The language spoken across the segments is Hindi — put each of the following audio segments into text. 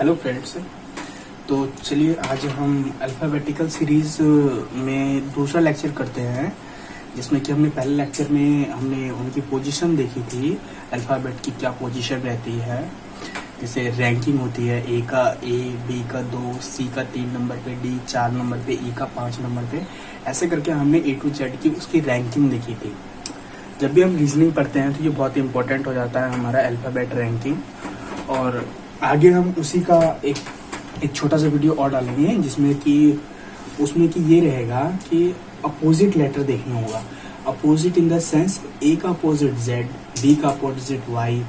Hello friends. तो चलिए आज हम अल्फ़ाबेटिकल सीरीज में दूसरा लेक्चर करते हैं, जिसमें कि हमने पहले लेक्चर में हमने उनकी पोजीशन देखी थी। अल्फ़ाबेट की क्या पोजीशन रहती है, जैसे रैंकिंग होती है ए का ए, बी का 2, सी का 3 नंबर पे, डी 4 नंबर पे, ई का 5 नंबर पे, ऐसे करके हमने ए टू जेड की उसकी रैंकिंग देखी थी। जब भी हम रीजनिंग पढ़ते हैं तो ये बहुत इंपॉर्टेंट हो जाता है हमारा अल्फ़ाबेट रैंकिंग। और आगे हम उसी का एक छोटा सा वीडियो और डालेंगे, जिसमें कि उसमें कि ये रहेगा कि अपोजिट लेटर देखना होगा। अपोजिट इन द सेंस ए का अपोजिट जेड, बी का अपोजिट वाई,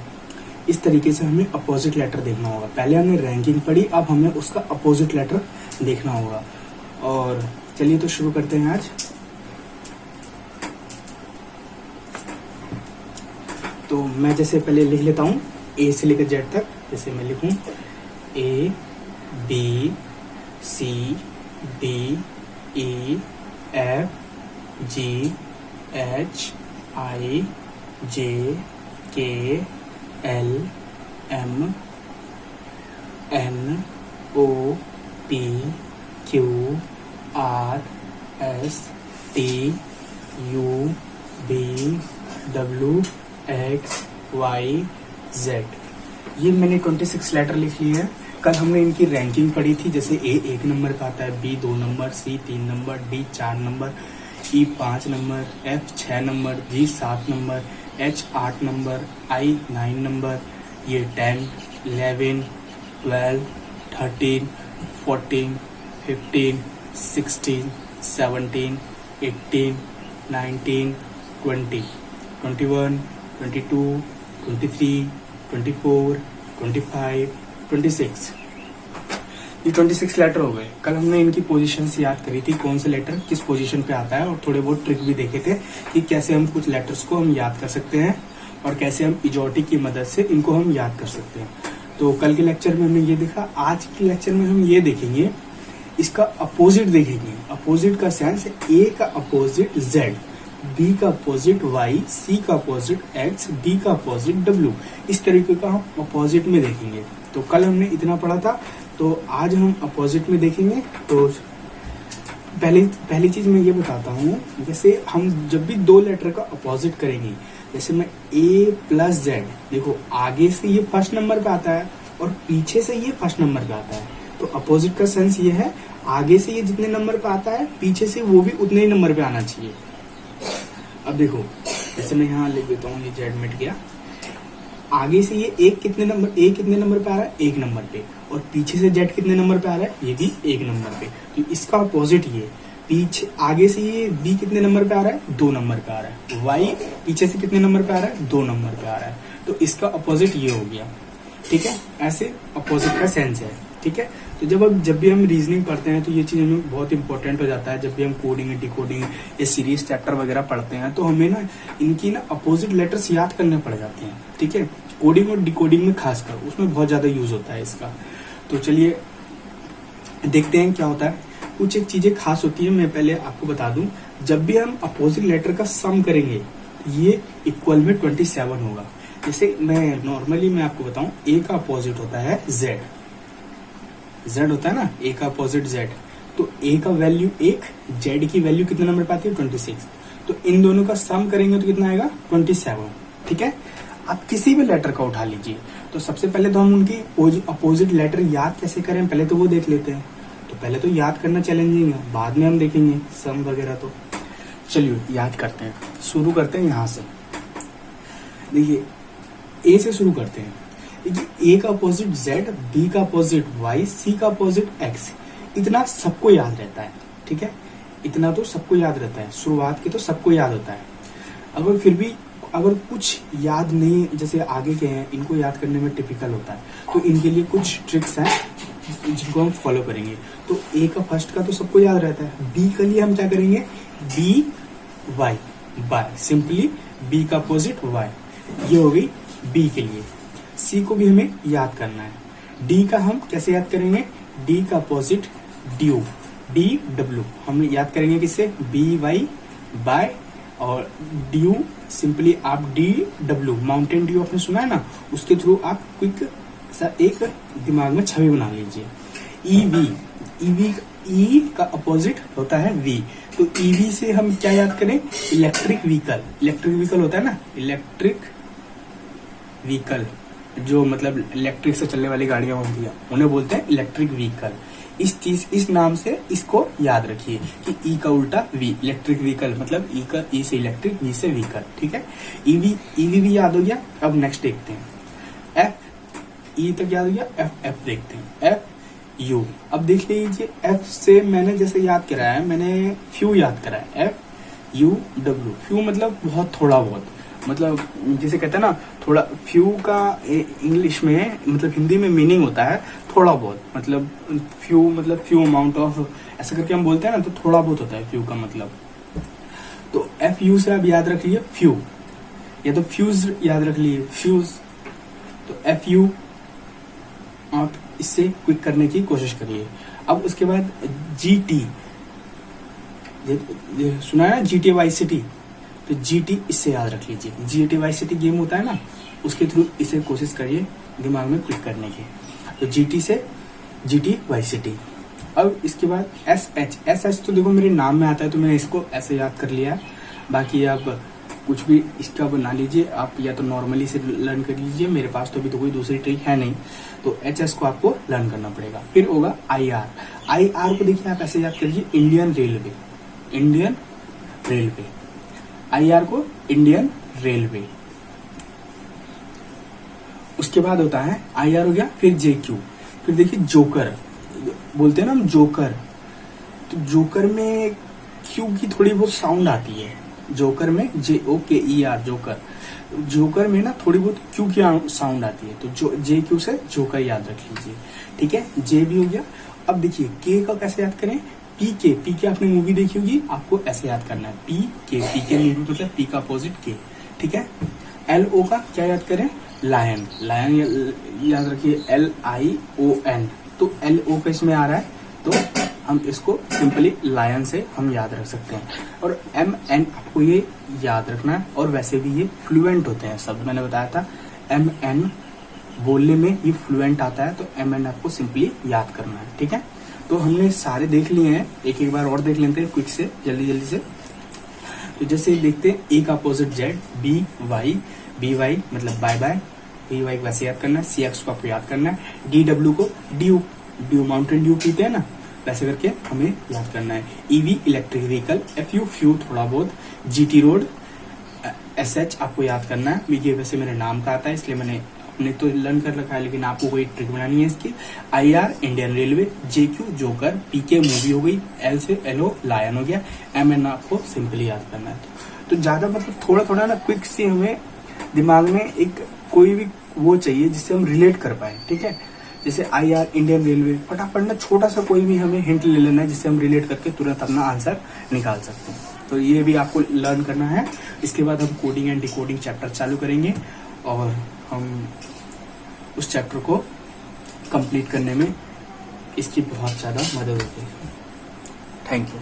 इस तरीके से हमें अपोजिट लेटर देखना होगा। पहले हमने रैंकिंग पढ़ी, अब हमें उसका अपोजिट लेटर देखना होगा। और चलिए तो शुरू करते हैं आज। तो मैं जैसे पहले लिख लेता हूँ ए से लेकर जेड तक। जैसे मैं लिखूं A B C D E F G H I J K L M N O P Q R S T U B W X Y Z. ये मैंने 26 लेटर लिख लिए हैं। कल हमने इनकी रैंकिंग पढ़ी थी, जैसे ए 1 नंबर का आता है, बी 2 नंबर, सी 3 नंबर, डी 4 नंबर, ई 5 नंबर, एफ 6 नंबर, जी 7 नंबर, एच 8 नंबर, आई 9 नंबर, ये 10, 11, 12, 13, 14, 15, 16, 17, 18, 19, 20, 21, 22, 23, 24, 25, 26। ये 26 लेटर हो गए। कल हमने इनकी पोजीशंस याद करी थी, कौन से लेटर किस पोजीशन पे आता है, और थोड़े बहुत ट्रिक भी देखे थे कि कैसे हम कुछ लेटर्स को हम याद कर सकते हैं और कैसे हम इजोटिक की मदद से इनको हम याद कर सकते हैं। तो कल के लेक्चर में हमने ये देखा। आज के लेक्चर में हम ये देखेंगे, इसका अपोजिट देखेंगे। अपोजिट का सेंस ए का अपोजिट जेड, बी का अपोजिट वाई, सी का अपोजिट एक्स, डी का अपोजिट डब्ल्यू, इस तरीके का हम अपोजिट में देखेंगे। तो कल हमने इतना पढ़ा था, तो आज हम अपोजिट में देखेंगे। तो पहली चीज मैं ये बताता हूँ, जैसे हम जब भी दो लेटर का अपोजिट करेंगे, जैसे मैं ए प्लस जेड, देखो आगे से ये फर्स्ट नंबर पे आता है और पीछे से ये फर्स्ट नंबर पे आता है। तो अपोजिट का सेंस ये है, आगे से ये जितने नंबर पे आता है, पीछे से वो भी उतने ही नंबर पे आना चाहिए। अब देखो, जैसे मैं यहाँ लिख देता हूँ, ये जेड मिट गया। आगे से ये कितने नंबर पे आ रहा है? 1 नंबर पे। और पीछे से जेड कितने नंबर पे आ रहा है? ये भी 1 नंबर पे। तो इसका अपोजिट ये पीछे, आगे से ये बी कितने नंबर पे आ रहा है? 2 नंबर पे आ रहा है। वाई पीछे से कितने नंबर पे आ रहा है? 2 नंबर पे आ रहा है। तो इसका अपोजिट ये हो गया। ठीक है, ऐसे अपोजिट का सेंस है। ठीक है, तो जब भी हम रीजनिंग पढ़ते हैं तो ये चीज हमें बहुत इंपॉर्टेंट हो जाता है। जब भी हम कोडिंग, डिकोडिंग, ये सीरीज चैप्टर वगैरह पढ़ते हैं तो हमें ना इनकी ना अपोजिट लेटर्स याद करने पड़ जाते हैं। ठीक है, कोडिंग और डिकोडिंग में खासकर उसमें बहुत ज्यादा यूज होता है इसका। तो चलिए देखते हैं क्या होता है। कुछ एक चीजें खास होती है, मैं पहले आपको बता दूं। जब भी हम अपोजिट लेटर का सम करेंगे, ये इक्वल में 27 होगा। जैसे मैं आपको बताऊं, ए का अपोजिट होता है जेड। जेड होता है ना, ए का अपोजिट जेड। तो ए का वैल्यू 1, जेड की वैल्यू कितने नंबर पे आती है? 26। तो इन दोनों का सम करेंगे तो कितना आएगा? 27। ठीक है, आप किसी भी लेटर का उठा लीजिए। तो सबसे पहले तो हम उनकी अपोजिट लेटर याद कैसे करें, पहले तो वो देख लेते हैं। तो पहले तो याद करना चैलेंजिंग है, बाद में हम देखेंगे सम वगैरह। तो चलिए याद करते हैं, शुरू करते हैं यहाँ से। देखिए, ए से शुरू करते हैं। देखिए, ए का अपोजिट जेड, बी का अपोजिट वाई, सी का अपोजिट एक्स, इतना सबको याद रहता है। ठीक है, इतना तो सबको याद रहता है, शुरुआत के तो सबको याद होता है। अगर फिर भी अगर कुछ याद नहीं, जैसे आगे के हैं, इनको याद करने में टिपिकल होता है, तो इनके लिए कुछ ट्रिक्स हैं जिनको हम फॉलो करेंगे। तो ए का फर्स्ट का तो सबको याद रहता है। बी के लिए हम क्या करेंगे? B Y by, simply B का अपोजिट वाई, ये हो गई बी के लिए। सी को भी हमें याद करना है। डी का हम कैसे याद करेंगे? डी का अपोजिट ड्यू, डी डब्ल्यू हम याद करेंगे किससे? बी वाई बाय, और ड्यू सिंपली आप डी डब्ल्यू, माउंटेन ड्यू आपने सुना है ना, उसके थ्रू आप क्विक सर एक दिमाग में छवि बना लीजिए, ईवी, ईवी ई का अपोजिट होता है वी, तो ईवी से हम क्या याद करें, इलेक्ट्रिक व्हीकल। इलेक्ट्रिक व्हीकल होता है ना, इलेक्ट्रिक व्हीकल, जो मतलब इलेक्ट्रिक से चलने वाली गाड़ियां होती है उन्हें बोलते हैं इलेक्ट्रिक व्हीकल। इस नाम से इसको याद रखिए कि ई का उल्टा वी, इलेक्ट्रिक व्हीकल मतलब ई का, ई से इलेक्ट्रिक, वी से व्हीकल, ठीक है। ईवी, ईवी भी याद हो गया। अब नेक्स्ट देखते हैं, एफ, ई तक याद हो गया, एफ, एफ देखते हैं, एफ यू। अब देख लीजिए, एफ से मैंने जैसे याद कराया है, मैंने फ्यू याद कराया, एफ यू डब्ल्यू। फ्यू मतलब बहुत, थोड़ा बहुत, मतलब जिसे कहते हैं ना थोड़ा, फ्यू का इंग्लिश में मतलब हिंदी में मीनिंग होता है थोड़ा बहुत, मतलब फ्यू मतलब फ्यू अमाउंट ऑफ, ऐसा करके हम बोलते हैं ना, तो थोड़ा बहुत होता है फ्यू का मतलब। तो एफ यू से आप याद रख लिए फ्यू, या तो फ्यूज याद रख लिए फ्यूज। तो एफ यू आप इससे क्विक करने की कोशिश करिए। अब उसके बाद जी टी, सुना है ना जी टी वाई सिटी, तो जी टी इससे याद रख लीजिए। G T Y city game होता है ना, उसके थ्रू इसे कोशिश करिए दिमाग में क्लिक करने की। तो जी टी से जी टी वाई सिटी। अब इसके बाद एस एच, एस एच तो देखो मेरे नाम में आता है तो मैंने इसको ऐसे याद कर लिया है। बाकी आप कुछ भी इसका बना लीजिए, आप या तो नॉर्मली से लर्न कर लीजिए, मेरे पास तो अभी तो कोई दूसरी ट्रिक है नहीं, तो एच एस को आपको लर्न करना पड़ेगा। फिर होगा आई आर, आई आर को देखिए आप ऐसे याद करिए, Indian railway, Indian railway, I R को इंडियन रेलवे। उसके बाद होता है आई आर हो गया, फिर जे क्यू, फिर देखिए जोकर, बोलते हैं ना हम जोकर, तो जोकर में क्यू की थोड़ी बहुत साउंड आती है, जोकर में जे ओ के ई आर, जोकर, जोकर में ना थोड़ी बहुत क्यू की साउंड आती है, तो जो जे क्यू से जोकर याद रख लीजिए, ठीक है। जे भी हो गया। अब देखिए के का कैसे याद करें, पी के, पी के आपने मूवी देखी होगी, आपको ऐसे याद करना है, पी के मूवी मतलब पी का अपोजिट के, ठीक है। एल ओ का क्या याद करें, लायन, लायन याद रखिए, एल आई ओ एन, तो एल ओ का इसमें आ रहा है, तो हम इसको सिंपली लायन से हम याद रख सकते हैं। और एम एन आपको ये याद रखना है, और वैसे भी ये फ्लुएंट होते हैं सब, मैंने बताया था एम एन बोलने में ये फ्लुएंट आता है, तो एम एन आपको सिंपली याद करना है, ठीक है। तो हमने सारे देख लिए हैं, एक एक बार और देख लेते हैं क्विक से, जल्दी जल्दी से। तो जैसे देखते हैं, ए का अपोजिट जेड, बी वाई मतलब बाय बाय, बी वाई वैसे याद करना है, सी एक्स को आपको याद करना है, डी डब्ल्यू को ड्यू, ड्यू माउंटेन ड्यू पीते हैं ना, वैसे करके हमें याद करना है। EV electric vehicle, F you few थोड़ा बहुत, G T road, S H आपको याद करना है, ये वैसे मेरे नाम का आता है इसलिए मैंने अपने तो लर्न कर रखा है, लेकिन आपको कोई ट्रिक बनानी है इसकी। I R Indian railway, J Q joker, P के मूवी हो गई, एल से एल ओ लायन हो गया, एम एन आपको सिंपली याद करना है। तो ज्यादा मतलब थोड़ा थोड़ा ना क्विक से हमें दिमाग में एक कोई भी वो चाहिए जिससे हम रिलेट कर पाए, ठीक है। जैसे आई आर इंडियन रेलवे, फटाफट ना छोटा सा कोई भी हमें हिंट ले लेना है जिससे हम रिलेट करके तुरंत अपना आंसर निकाल सकते हैं। तो ये भी आपको लर्न करना है। इसके बाद हम कोडिंग एंड डिकोडिंग चैप्टर चालू करेंगे, और हम उस चैप्टर को कंप्लीट करने में इसकी बहुत ज़्यादा मदद होती है। Thank you.